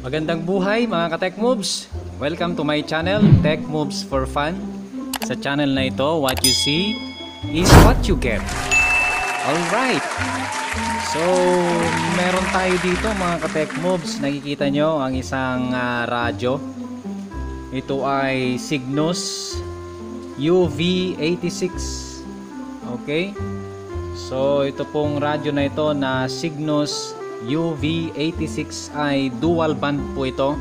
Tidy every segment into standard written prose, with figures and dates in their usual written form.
Magandang buhay mga ka-Tech Moves! Welcome to my channel, Tech Moves for Fun. Sa channel na ito, what you see is what you get. Alright! So, meron tayo dito mga ka-Tech Moves. Nakikita nyo ang isang radyo. Ito ay Cygnus UV86. Okay? So, ito pong radyo na ito na Cygnus UV86 ay dual band po ito.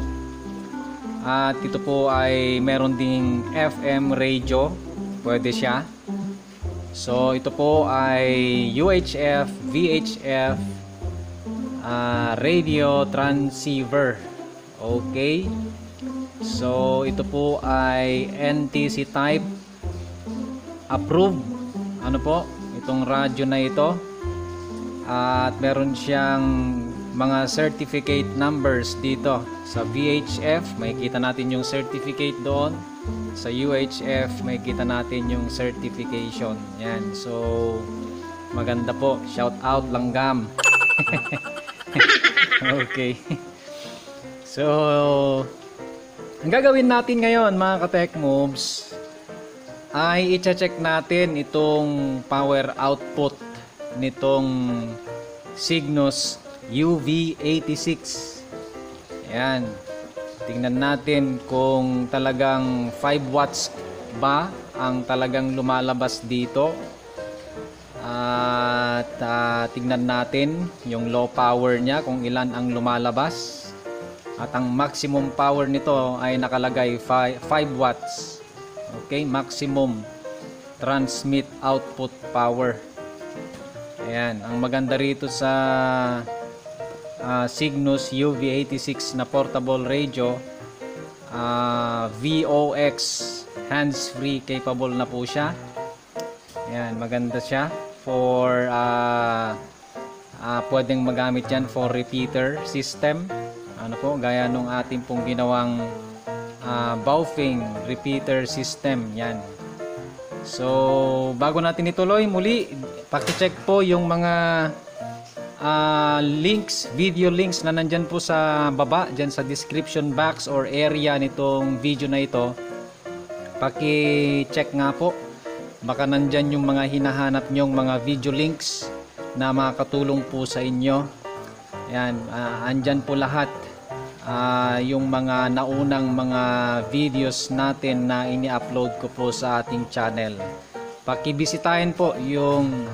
At ito po ay meron ding FM radio. Pwede siya. So, ito po ay UHF, VHF radio transceiver. Okay? So, ito po ay NTC type. Approved. Ano po? Itong radyo na ito. At meron siyang mga certificate numbers dito. Sa VHF, makikita natin yung certificate doon. Sa UHF, makikita natin yung certification. Yan. So, maganda po. Shout out Langgam. Okay. So, ang gagawin natin ngayon mga ka-Tech Moves ay i-check natin itong power output nitong Cygnus UV86. Ayan. Tingnan natin kung talagang 5 watts ba ang talagang lumalabas dito. At tingnan natin yung low power niya kung ilan ang lumalabas. At ang maximum power nito ay nakalagay 5 watts. Okay, maximum transmit output power. Ayan, ang maganda rito sa Cygnus UV86 na portable radio, VOX hands-free capable na po siya. Ayan, maganda siya for pwedeng magamit yan for repeater system. Ano po, gaya nung ating pong ginawang Baofeng repeater system. Yan. So, bago natin ituloy, muli, paki-check po yung mga links, video links na nandyan po sa baba, dyan sa description box or area nitong video na ito. Paki-check nga po. Baka nandyan yung mga hinahanap nyong mga video links na makakatulong po sa inyo. Yan, andyan po lahat. Yung mga naunang mga videos natin na ini-upload ko po sa ating channel. Pakibisitahin po yung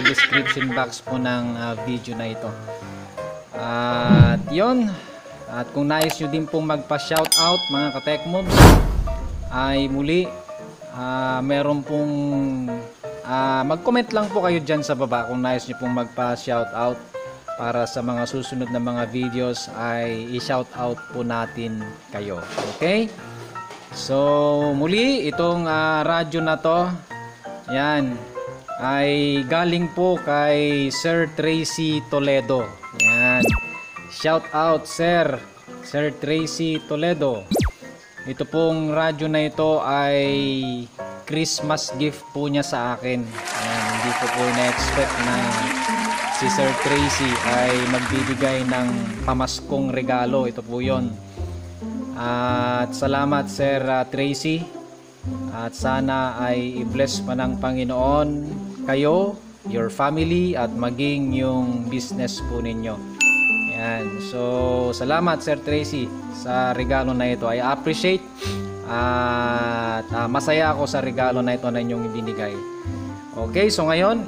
description box po ng video na ito. At yun, at kung nais nyo din pong magpa-shoutout mga ka-Tech Moves, ay muli meron pong mag-comment lang po kayo dyan sa baba kung nais nyo pong magpa-shoutout. Para sa mga susunod na mga videos ay i-shoutout po natin kayo. Okay? So, muli, itong radyo na to, yan, ay galing po kay Sir Tracy Toledo. Yan. Shoutout, Sir Tracy Toledo. Ito pong radyo na ito ay Christmas gift po niya sa akin. Yan, hindi ko po na-expect na si Sir Tracy ay magbibigay ng pamaskong regalo. Ito po yun. At salamat Sir Tracy. At sana ay i-bless pa ng Panginoon kayo, your family, at maging yung business po ninyo. Yan. So, salamat Sir Tracy sa regalo na ito. I appreciate at masaya ako sa regalo na ito na inyong ibinigay. Okay, so ngayon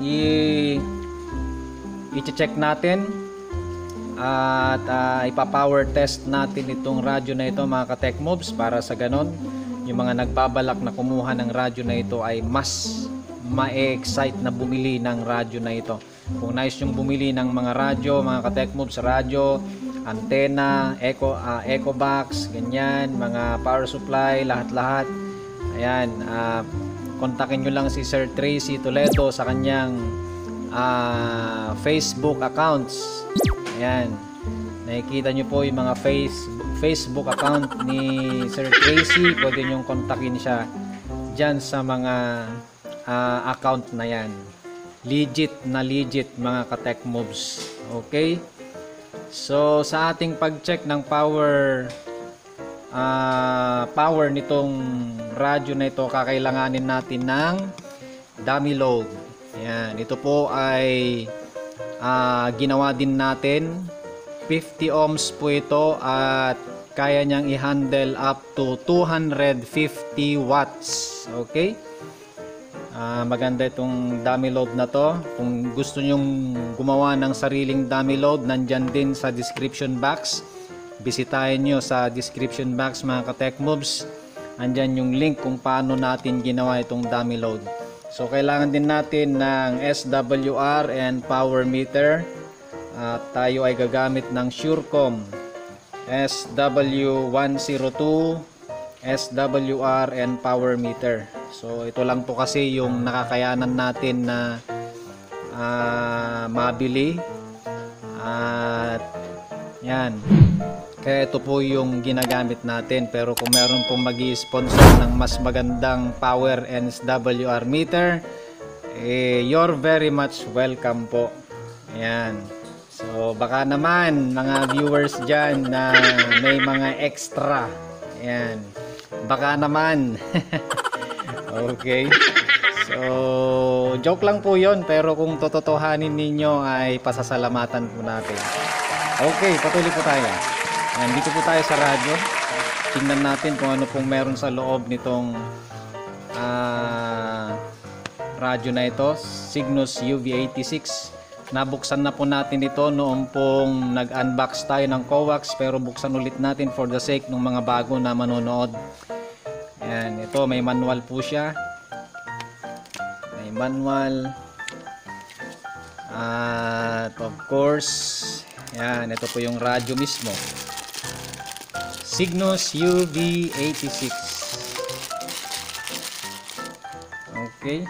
i-check natin at ipa-power test natin itong radyo na ito mga ka-Tech Moves, para sa ganon yung mga nagbabalak na kumuha ng radyo na ito ay mas ma-excite na bumili ng radyo na ito. Kung nais yung bumili ng mga radyo mga ka-Tech Moves, radyo, antena, echo box, ganyan, mga power supply, lahat-lahat, ayan, kontakin nyo lang si Sir Tracy Toledo sa kanyang Facebook accounts. Ayan, nakikita nyo po yung mga Facebook account ni Sir Tracy. Pwede nyo kontakin siya dyan sa mga account na yan. Legit na legit mga ka-Tech Moves. Okay, So sa ating pag-check ng power nitong radyo na ito, kakailanganin natin ng dummy load. Ayan, ito po ay ginawa din natin. 50 ohms po ito at kaya niyang i-handle up to 250 watts. Okay? Maganda itong dummy load na to. Kung gusto nyong gumawa ng sariling dummy load, nandyan din sa description box. Bisitahin nyo sa description box mga ka-tech moves. Andyan yung link kung paano natin ginawa itong dummy load. So kailangan din natin ng SWR and power meter. At tayo ay gagamit ng Surecom SW102 SWR and power meter. So ito lang po kasi yung nakakayanan natin na mabili. At yan, kaya ito po yung ginagamit natin. Pero kung meron pong mag-i-sponsor ng mas magandang power and SWR meter, you're very much welcome po. Ayan. So baka naman mga viewers dyan na may mga extra. Ayan. Baka naman. Okay. So joke lang po yon, pero kung tototohanin ninyo ay pasasalamatan po natin. Okay, patuloy po tayo. Ayan, dito po tayo sa radyo. Tingnan natin kung ano pong meron sa loob nitong radyo na ito, Cygnus UV86. Nabuksan na po natin ito noong pong nag-unbox tayo ng Coax, pero buksan ulit natin for the sake ng mga bago na manonood. Ayan, ito may manual po siya. May manual. At of course, ayan, ito po yung radyo mismo. Cygnus UV86. Okay.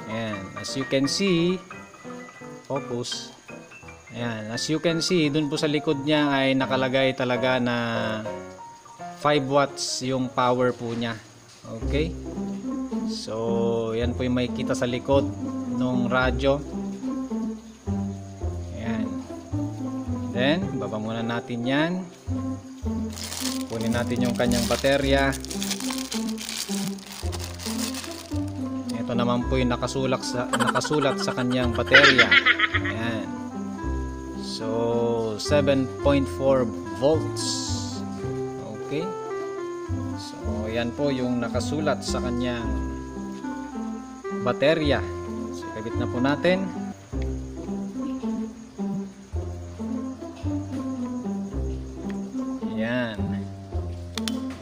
Ayan, as you can see, focus. Ayan, as you can see, dun po sa likod niya ay nakalagay talaga na 5 watts yung power po niya. Okay? So, yan po yung makikita sa likod ng radyo. Ayan. Then, baba muna natin yan. Kunin natin yung kanyang baterya. Ito naman po yung nakasulat sa kanyang baterya. Ayan. So 7.4 volts. Okay. So yan po yung nakasulat sa kanyang baterya. So kabit na po natin. Ayan.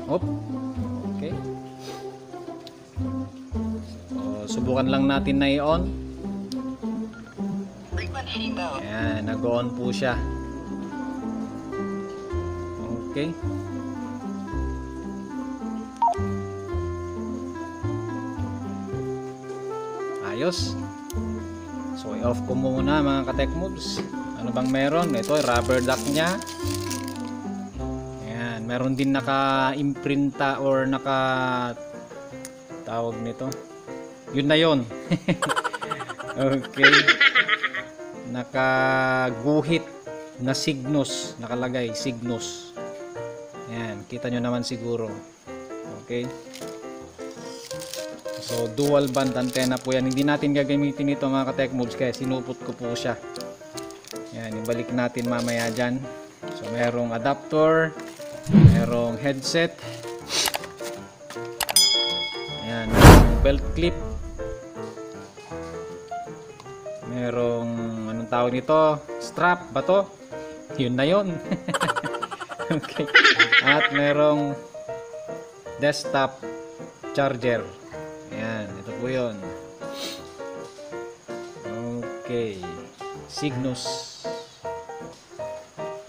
Hop. Okay. Subukan lang natin na i-on. Ayan, nag-on po siya. Okay. Ayos. So i-off ko muna mga ka-tech moves. Ano bang meron? Ito, rubber duck niya. Ayan, meron din naka-imprinta or tawag nito. Yun na yun. Okay. Nakaguhit na Cygnus. Nakalagay Cygnus. Ayan, kita nyo naman siguro. Okay. So dual band antenna po yan. Hindi natin gagamitin ito mga ka-tech moves kaya sinupot ko po siya. Ayan, ibalik natin mamaya dyan. So merong adapter, merong headset, ayan, merong belt clip, merong anong tawag nito, strap ba to? Yun na yun. Okay. At merong desktop charger. Ayan, ito po yun. Okay, Cygnus.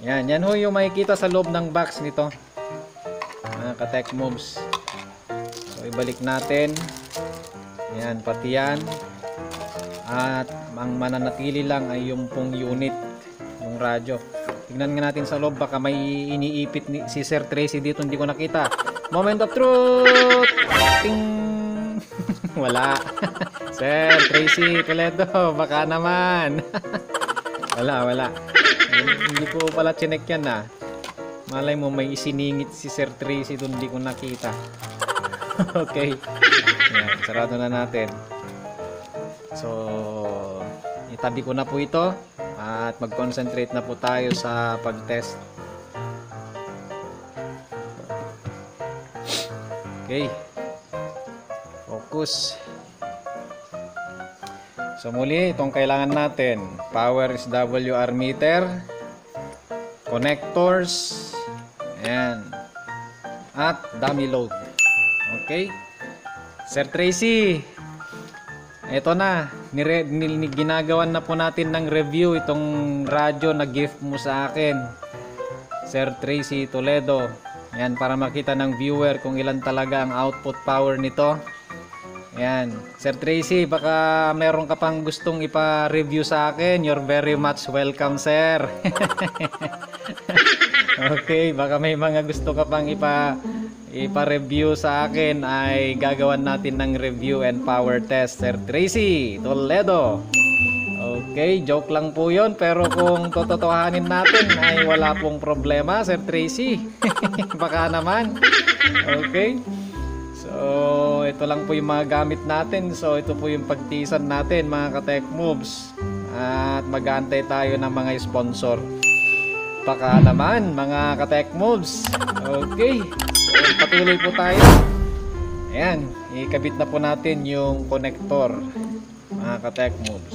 Yan ho yung makikita sa loob ng box nito mga ka-tech moves. So ibalik natin. Yan, pati yan. At ang mananatili lang ay yung pong unit, yung radyo. Tingnan nga natin sa loob, baka may iniipit si Sir Tracy dito, hindi ko nakita. Moment of truth! Ting! Wala. Sir Tracy Toledo, baka naman. Wala. Hindi ko pala chinek yan ah. Malay mo may isiningit si Sir Tracy doon, hindi ko nakita. Okay. Yan, sarado na natin. So, itabi ko na po ito at mag-concentrate na po tayo sa pag-test. Okay. Focus. So muli, itong kailangan natin, power SWR meter, connectors, ayan, at dummy load. Okay? Sir Tracy, ito na, ginagawan na po natin ng review itong radyo na gift mo sa akin, Sir Tracy Toledo. Ayan, para makita ng viewer kung ilan talaga ang output power nito. Ayan, Sir Tracy, baka meron ka pang gustong ipa-review sa akin. You're very much welcome, sir. Okay, baka may mga gusto ka pang ipa-review sa akin, ay gagawan natin ng review and power test, Sir Tracy Toledo. Okay, joke lang po yun, pero kung tototohanin natin ay wala pong problema, Sir Tracy. Baka naman. Okay. So, ito lang po yung mga gamit natin. So, ito po yung pagtisan natin, mga ka-tech moves. At mag-aantay tayo ng mga sponsor. Baka naman, mga ka-tech moves. Okay. So, patuloy po tayo. Ayan, ikabit na po natin yung connector, mga ka-tech moves.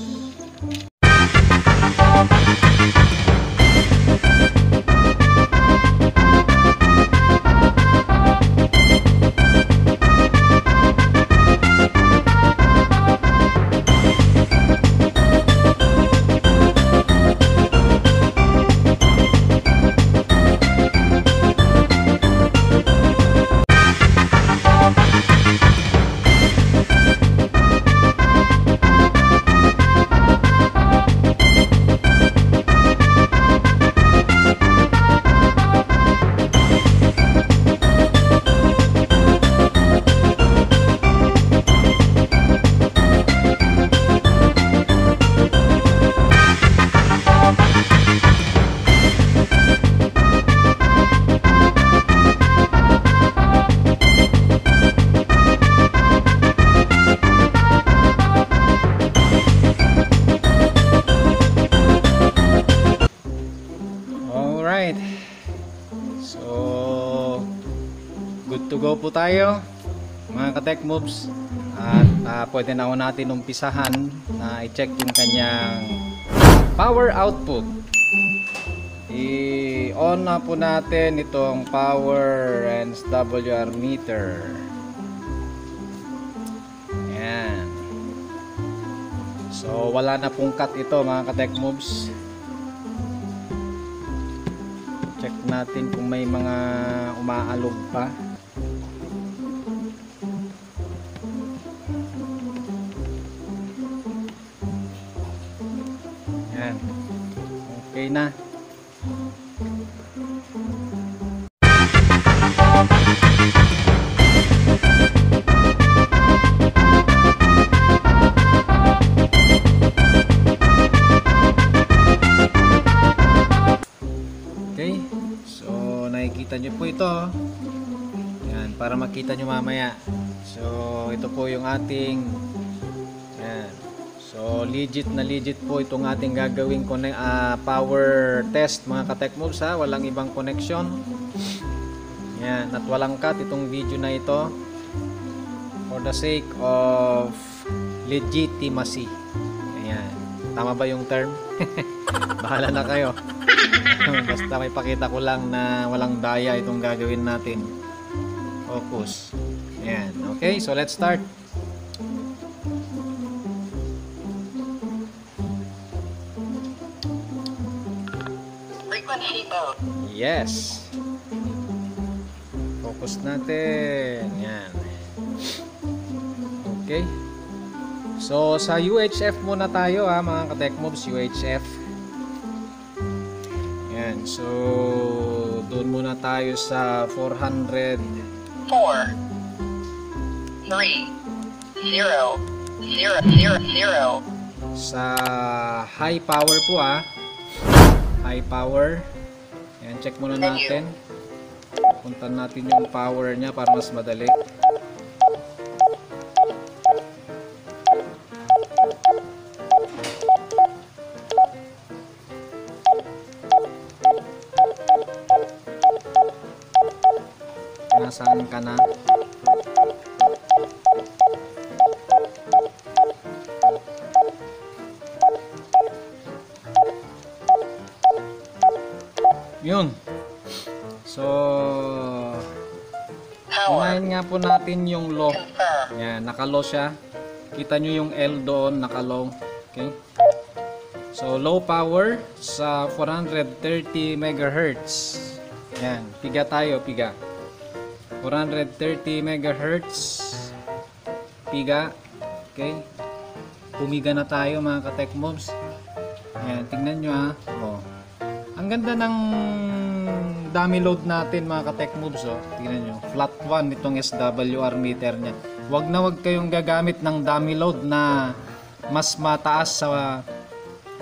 So, good to go po tayo, mga ka-tech moves. At pwede na ako natin umpisahan na i-check yung kanyang power output. I-on na po natin itong power and SWR meter. Ayan. So, wala na pong cut ito, mga ka-tech moves. Check natin kung may mga umaalog pa. Yan. Okay na. Okay. So, nakikita nyo po ito. Yan, para makita nyo mamaya. So, ito po yung ating yan. So, legit na legit po itong ating gagawing power test, mga ka-tech moves, ha. Walang ibang connection. Yan, at walang cut itong video na ito for the sake of legitimacy. Ayan. Tama ba yung term? Bahala na kayo. Basta may pakita ko lang na walang daya itong gagawin natin. Focus. Ayan. Okay, so let's start. Frequency mode. Yes. Focus natin. Yan. Okay. So, sa UHF muna tayo, ha, mga ka-tech moves. UHF. Yan. So, doon muna tayo sa 400. 4 3 0 0 0 0. Sa high power po, ha. high power. Ayan, check muna natin. Puntan natin yung power niya para mas madali. Nasaan ka na? Yun. So, Power. unahin nga po natin yung low. Confirm. Yan, naka-low siya. Kita nyo yung L doon, naka-low. Okay? So, low power sa 430 MHz. Yan, piga tayo, piga. 430 MHz. Piga. Okay? Pumiga na tayo mga ka-Techmobs. Yan, tingnan nyo ha. Oh. Ang ganda ng dummy load natin mga ka-Techmobs. Oh. Tingnan nyo. Flat 1 itong SWR meter niya. Wag na wag kayong gagamit ng dummy load na mas mataas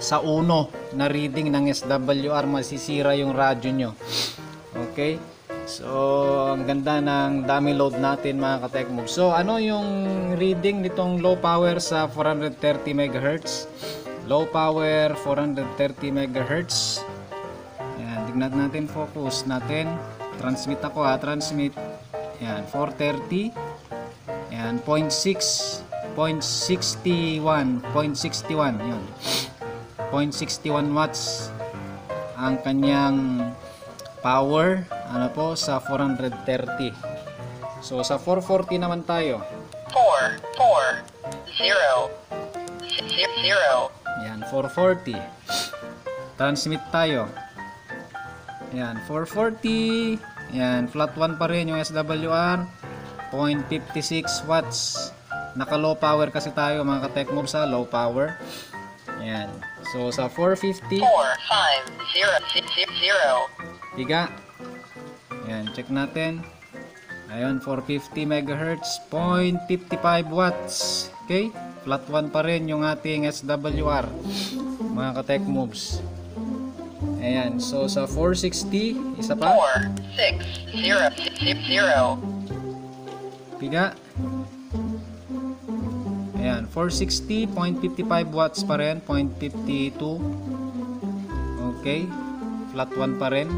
sa uno na reading ng SWR. Masisira yung radyo nyo. Okay? So, ang ganda ng dummy load natin mga ka-Techmobs. So, ano yung reading nitong low power sa 430 MHz? Low power 430 MHz. Ayan, tignan natin, focus natin. Transmit ako ha, transmit. Ayan, 430. Ayan, 0.61, yun. 0.61 watts ang kanyang power, ano po, sa 430. So, sa 440 naman tayo. 4, 4, 0, 0. Ayan, 440. Transmit tayo. Ayan, 440. Ayan, flat 1 pa rin yung SWR. 0.56 watts. Naka-low power kasi tayo mga ka-Techmobs sa low power. Ayan. So, sa 450. 4, 5, 0, 0. Piga. Ayan, check natin. Ayun, 450 MHz, 0.55 watts. Okay? Flat 1 pa rin yung ating SWR, mga ka-Techmobs. Ayan, so sa 460, isa pa. 4, 6, 0, 0. Piga. Ayan, 460, 0.55 watts pa rin, 0.52. Okay? Flat 1 pa rin.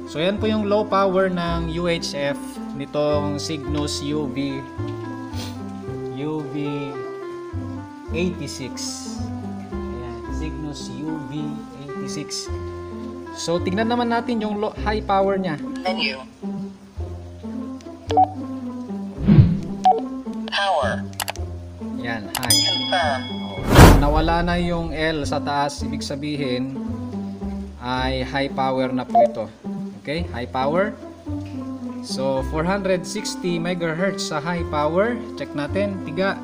So, yan po yung low power ng UHF nitong Cygnus UV86. Ayan, Cygnus UV86. So, tignan naman natin yung high power niya. Menu. Power. Yan, high. Confirm. Nawala na yung L sa taas, ibig sabihin ay high power na po ito. Okay, high power. So 460 MHz sa high power. Check natin, tiga.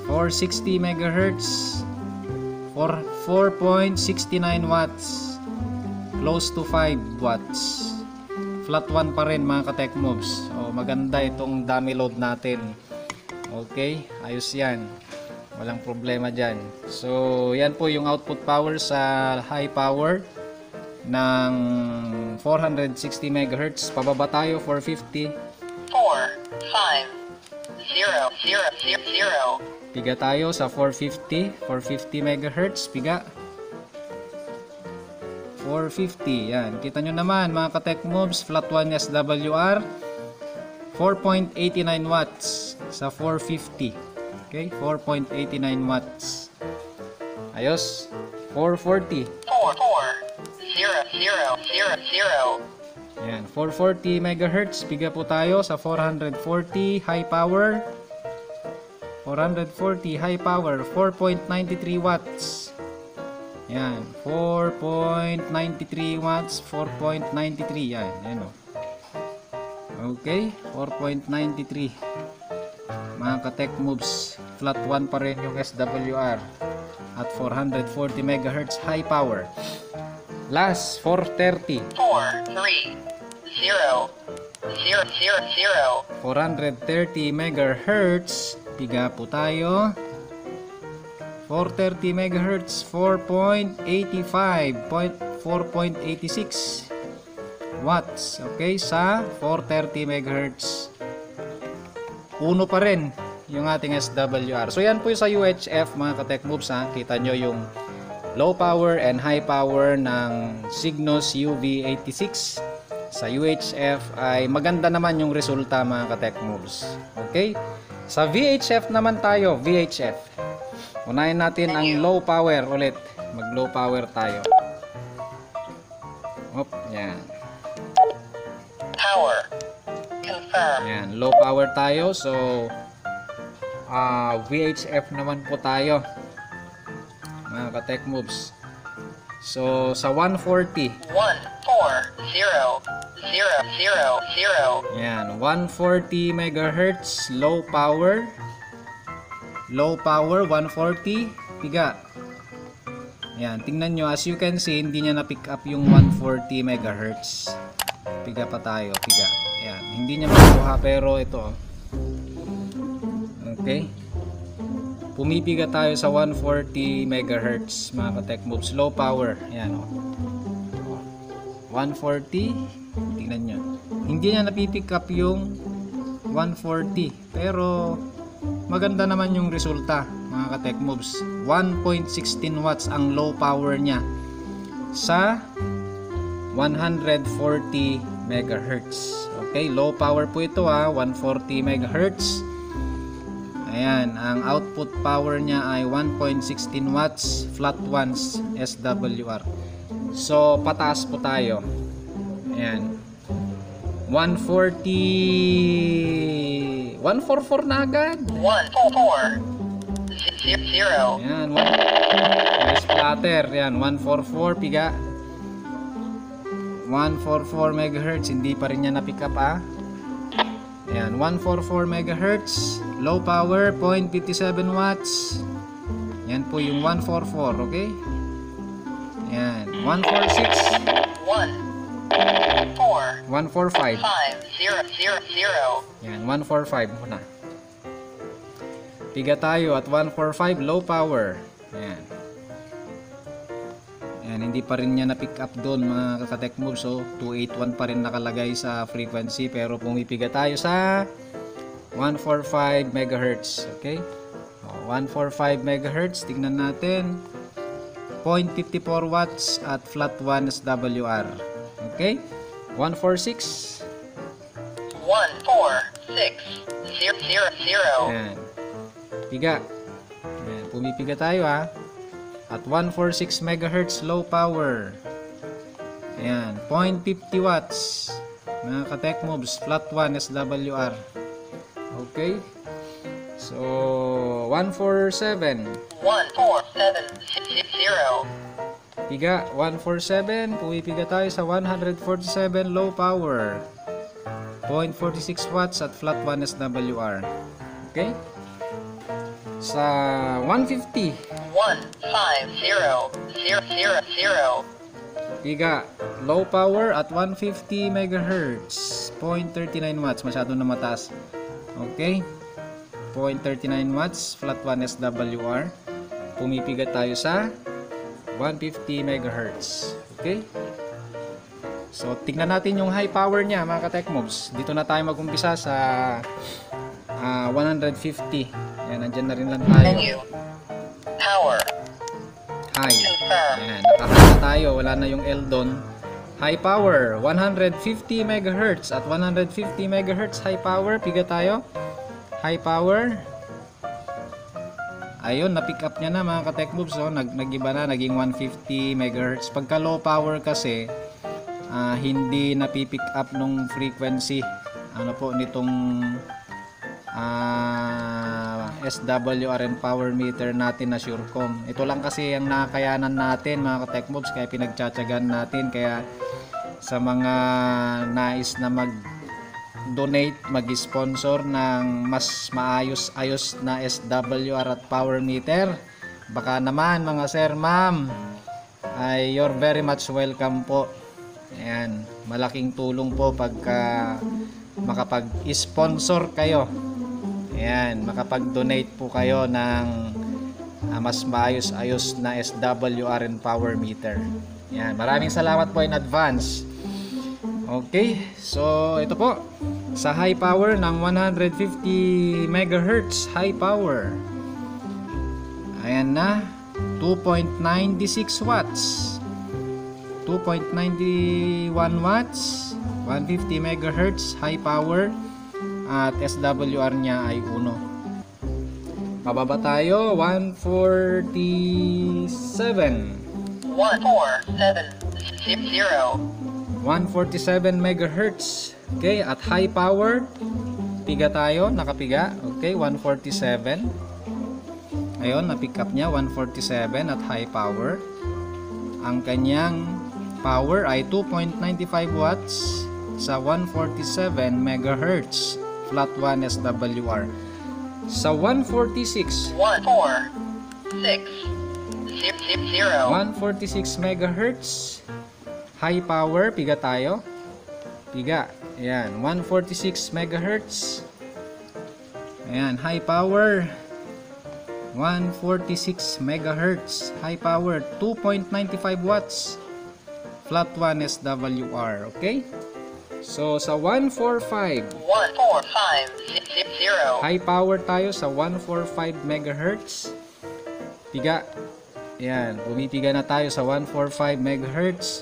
460 MHz for 4.69 watts. Close to 5 watts. Flat 1 pa rin mga ka-Techmobs. So maganda itong dummy load natin. Okay, ayos yan. Walang problema dyan. So, yan po yung output power sa high power ng 460 MHz. Pababa tayo, 450. 4, 5, 0, 0, 0. Piga tayo sa 450. 450 MHz. Piga. 450. Yan. Kita nyo naman mga ka-Techmobs. Flat 1 SWR. 4.89 watts sa 450. Okay, 4.89 watts. Ayos. 440. 4, 4, 0, 0, 0, 0. Ayan, 440 MHz. Piga po tayo sa 440 high power. 440 high power. 4.93 watts. Ayan, 4.93 watts. 4.93. Yan, yan o. Okay, 4.93. Mga ka-Techmobs, flat 1 pa rin yung SWR at 440 MHz high power. Last, 430. 4, 3, 0, 0, 0, 0. 430 MHz. Piga po tayo. 430 megahertz, 4.85, 4.86 watts. Okay, sa 430 megahertz. Uno pa rin yung ating SWR. So yan po yung sa UHF mga ka-tech moves ha. Kita nyo yung low power and high power ng Cygnus UV86. Sa UHF ay maganda naman yung resulta mga ka-tech moves. Okay? Sa VHF naman tayo, VHF. Unahin natin ang low power ulit. Mag low power tayo. Hop, yan. Power. Confirm. Yan, low power tayo. So VHF naman po tayo. Mga ka-tech moves. So sa 140. 140. Yan, 140 megahertz low power. Low power 140 piga. Yan, tingnan nyo, as you can see, hindi niya na pick up yung 140 megahertz. Piga pa tayo, piga. Yan, hindi niya makuha pero ito. Okay. Pumipiga tayo sa 140 megahertz mga ka-tech moves, low power. Yan oh. 140. Tingnan nyo. Hindi niya napipick up yung 140 pero maganda naman yung resulta mga ka-tech moves. 1.16 watts ang low power niya sa 140 megahertz. Okay, low power po ito ha, 140 megahertz. Ayan, ang output power niya ay 1.16 watts, flat ones SWR. So pataas po tayo. Ayan, 144 na agad. 144. Ayan, may splatter. Ayan, 144 piga. 144 megahertz, hindi pa rin niya na-pick up ah. Ayan, 144 megahertz, low power, 0.57 watts. Yan po yung 144, okay? Ayan, 146. 145. 500. Yan, 145 muna. Piga tayo at 145 low power. Ayan. Ayan, hindi pa rin niya na-pick up doon mga ka-tech moves. So, 281 pa rin nakalagay sa frequency. Pero pumipiga tayo sa 145 megahertz. Okay? 145 megahertz. Tignan natin. 0.54 watts at flat 1 SWR. Okay? 146. 146. Ayan. Piga. Ayan. Pumipiga tayo ha. At 146 megahertz low power. Ayan. 0.50 watts. Mga ka-tech moves. Flat 1 SWR. Okay. So, 147. 147. Piga. 147. Pumipiga tayo sa 147 low power. 0.46 watts at flat 1 SWR. Okay. Sa 150. 150. Piga. Low power at 150 megahertz. 0.39 watts. Masyado na mataas. Okay. 0.39 watts. Flat 1 SWR. Pumipiga tayo sa 150 megahertz. Okay. So, tingnan natin yung high power niya mga ka-tech moves. Dito na tayo mag-umpisa sa 150. Ayan, nandyan na rin lang tayo. Menu. Power. High. Confirm. Ayan, nakahigh na tayo. Wala na yung L doon. High power, 150 megahertz. At 150 megahertz high power, piga tayo. High power. Ayun, na-pick up niya na mga ka-tech moves. So, nag-iba na, naging 150 megahertz. Pagka low power kasi, hindi napipick up nung frequency ano po nitong SWR and power meter natin na Surecom. Ito lang kasi ang nakakayanan natin mga ka-tech moves, kaya pinagtsatsagan natin. Kaya sa mga nais na mag-donate, mag-sponsor ng mas maayos-ayos na SWR at power meter, baka naman mga sir, ma'am, ay you're very much welcome po. Ayan, malaking tulong po pagka makapag-sponsor kayo. Ayan, makapag-donate po kayo ng mas maayos-ayos na SWR and power meter. Yan, maraming salamat po in advance. Okay, so ito po sa high power ng 150 MHz high power. Ayan na, 2.96 watts. 2.91 watts, 150 MHz high power at SWR niya ay 1. Pababa tayo, 147. 147 MHz. Okay, at high power, piga tayo, nakapiga. Okay, 147. Ayun, na-pick up niya, 147 at high power. Ang kanyang power ay 2.95 watts sa 147 MHz flat 1 SWR. Sa 146 MHz high power, piga tayo. Piga. Ayan, 146 MHz. Ayan, high power. 146 MHz high power, 2.95 watts flat 1 SWR. Okay, so sa 145 high power tayo sa 145 MHz. Piga. Yan, pumipiga na tayo sa 145 MHz.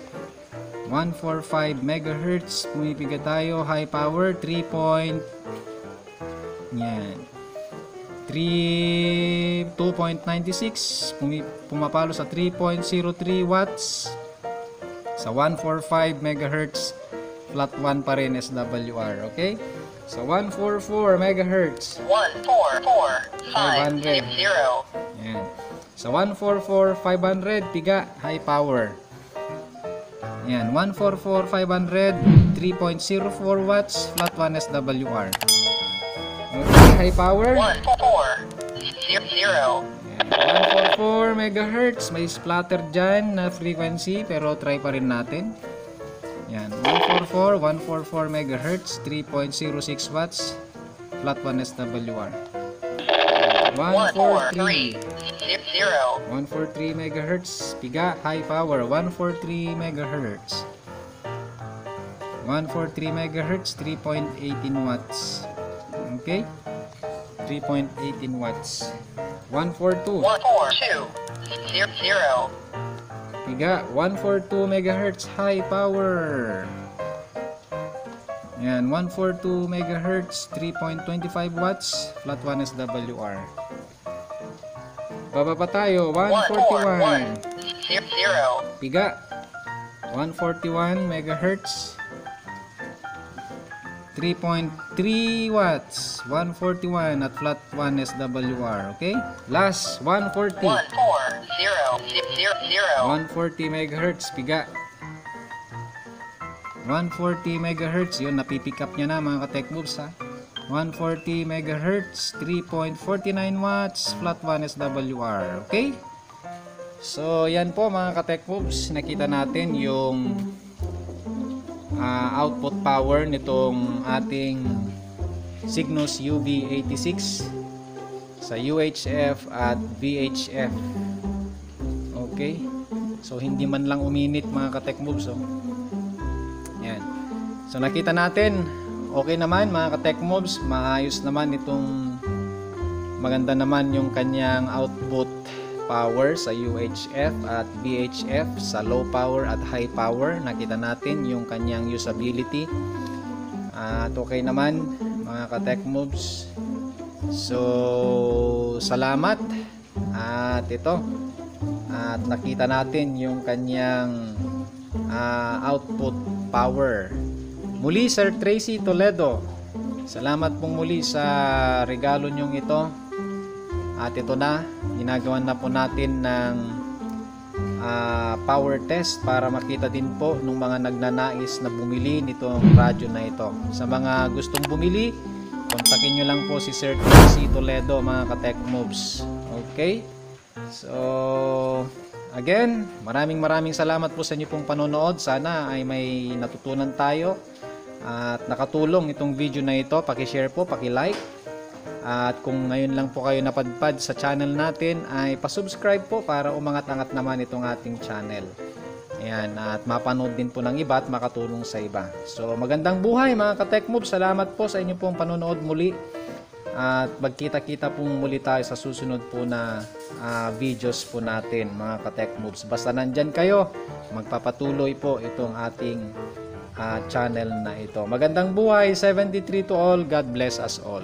145 MHz, pumipiga tayo, high power 2.96 pumapalo sa 3.03 watts sa 145 MHz flat 1 pa rin SWR. Okay, sa 144 MHz 500. Yan. Sa 144 500, piga, high power. Yan, 144 500, 3.04 watts flat 1 SWR. Okay, high power 144 MHz, may splatter dyan na frequency pero try pa rin natin. Yan, 144 MHz, 3.06 watts flat 1 SWR. 143 MHz, piga, high power 143 MHz. 143 MHz, 3.18 watts. Okay, 3.18 watts. 142 piga, 142 MHz high power. Yan, 142 MHz, 3.25 watts flat 1 SWR. Bababa tayo, 141 piga, 141 MHz, 3.3 watts, 141 at flat 1 SWR. Okay, last 140 MHz, piga, 140 MHz, yun, napipick up niya na mga ka-tech moves ha. 140 MHz, 3.49 watts flat 1 SWR. Okay, so yan po mga ka-tech moves, nakita natin yung output power nitong ating Cygnus UV86 sa UHF at VHF. Okay, so hindi man lang uminit mga ka-tech moves. Yan, so nakita natin okay naman mga ka-tech moves, maayos naman itong, maganda naman yung kanyang output power sa UHF at VHF sa low power at high power. Nakita natin yung kanyang usability at okay naman mga ka-tech moves. So salamat at ito, at nakita natin yung kanyang output power. Muli Sir Tracy Toledo, salamat pong muli sa regalo nyong ito. At ito na, ginagawan na po natin ng power test para makita din po ng mga nagnanais na bumili nitong radyo na ito. Sa mga gustong bumili, kontakin nyo lang po si Sir Tracy Toledo mga ka-tech moves. Okay, so again, maraming salamat po sa inyo pong panonood. Sana ay may natutunan tayo at nakatulong itong video na ito. Paki-share po, paki-like. At kung ngayon lang po kayo napadpad sa channel natin, ay pasubscribe po para umangat-angat naman itong ating channel. Ayan, at mapanood din po ng iba at makatulong sa iba. So magandang buhay mga ka-Techmoves. Salamat po sa inyo pong panonood muli. At magkita-kita pong muli tayo sa susunod po na videos po natin mga ka-Techmoves. Basta nandyan kayo, magpapatuloy po itong ating channel na ito. Magandang buhay, 73 to all. God bless us all.